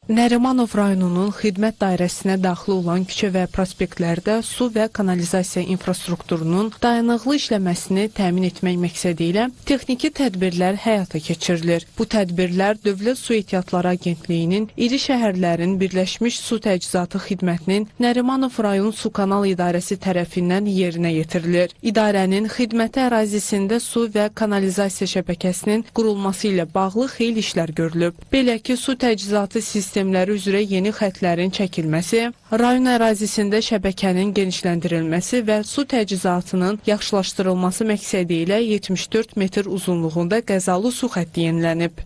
Nərimanov rayonunun xidmət dairəsinə daxil olan küçə və prospektlərdə su və kanalizasiya infrastrukturunun dayanıqlı işləməsini təmin etmək məqsədi ilə texniki tədbirlər həyata keçirilir. Bu tədbirlər Dövlət Su Ehtiyatları Agentliyinin iri şəhərlərin Birləşmiş Su Təchizatı Xidmətinin Nərimanov rayon Su Kanal İdarəsi tərəfindən yerinə yetirilir. İdarənin xidməti ərazisində su və kanalizasiya şəbəkəsinin qurulması ilə bağlı xeyli işlər görülüb. Belə ki, su təchizatı sistemləri üzrə yeni xətlərin çəkilməsi, rayon ərazisində şəbəkənin genişləndirilməsi və su təchizatının yaxşılaşdırılması məqsədi ilə 74 metr uzunluğunda qəzalı su xətti yenilənib.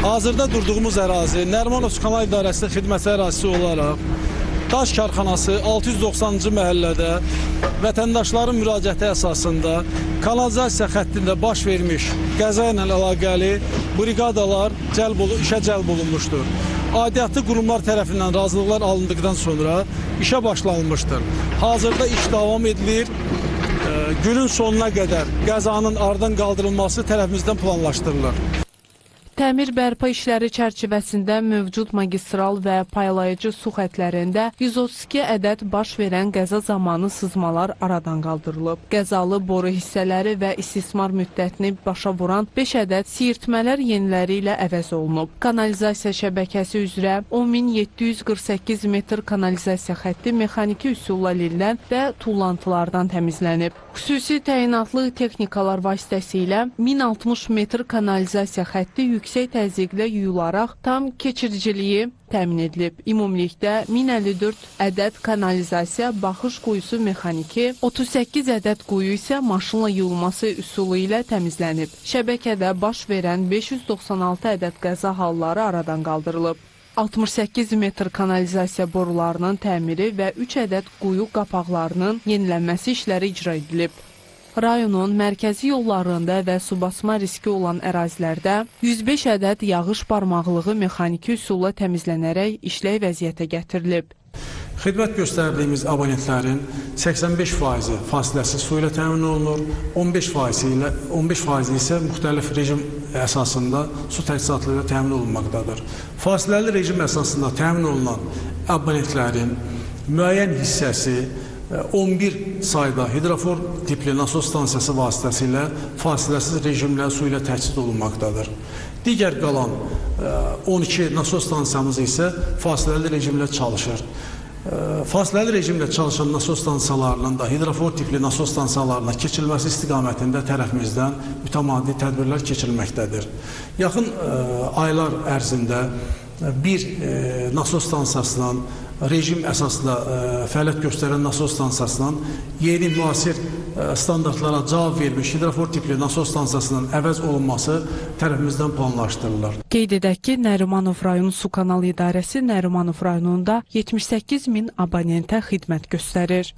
Hazırda durduğumuz ərazi Nərimanov Su Kanal İdarəsinin xidməti ərazisi olaraq Daş Karxanası 690-cı məhəllədə vətəndaşların müraciəti əsasında kanalizasiya xəttində baş vermiş qəza ilə əlaqəli briqadalar işə cəlb olunmuşdur. Aidiyyatlı qurumlar tərəfindən razılıqlar alındıqdan sonra işə başlanılmışdır. Hazırda iş davam edilir. Günün sonuna qədər qəzanın aradan qaldırılması tərəfimizdən planlaşdırılır. Təmir bərpa işləri çərçivəsində mövcud magistral və paylayıcı su xətlərində 132 ədəd baş verən qəza zamanı sızmalar aradan qaldırılıb. Qəzalı boru hissələri və istismar müddətini başa vuran 5 ədəd siyirtmələr yeniləri ilə əvəz olunub. Kanalizasiya şəbəkəsi üzrə 10.748 metr kanalizasiya xətti mexaniki üsulla lildən və tullantılardan təmizlənib. Xüsusi təyinatlı texnikalar vasitəsilə 1060 metr kanalizasiya xətti yüksək təzyiqlə yuyularaq tam keçiriciliyi təmin edilib. Ümumilikdə 1054 ədəd kanalizasiya baxış quyusu mexaniki, 38 ədəd quyu isə maşınla yuyulması üsulu ilə təmizlənib. Şəbəkədə baş verən 596 ədəd qəza halları aradan qaldırılıb. 68 metr kanalizasiya borularının təmiri və 3 ədəd quyu qapaqlarının yenilənməsi işləri icra edilib. Rayonun mərkəzi yollarında və su basma riski olan ərazilərdə 105 ədəd yağış barmaqlığı mexaniki üsulla təmizlənərək işlək vəziyyətə gətirilib. Xidmət göstərdiyimiz abonentlərin 85% fasiləsiz su ilə təmin olunur, 15% isə müxtəlif rejim əsasında su təchizatı ilə təmin olunmaqdadır. Fasiləli rejim əsasında təmin olunan abonentlərin müəyyən hissəsi 11 sayda hidrofor tipli nasos stansiyası vasitəsilə fasiləsiz rejimlə su ilə təchiz olunmaqdadır. Digər qalan 12 nasos stansiyamız isə fasiləli rejimlə çalışır. Fasiləli rejimlə çalışan nasos stansiyalarının da hidrofor tipli nasos stansiyalarına keçilməsi istiqamətində tərəfimizdən mütəmadi tədbirlər keçirilməkdədir. Yaxın aylar ərzində bir nasos stansiyasından rejim əsasında fəaliyyət göstərən nasos stansiyasından yeni müasir standartlara cavab vermiş hidrofor tipli nasos stansiyasının əvəz olunması tərəfimizdən planlaşdırılır. Qeyd edək ki, Nərimanov rayon Su Kanal İdarəsi Nərimanov rayonunda 78 min abonentə xidmət göstərir.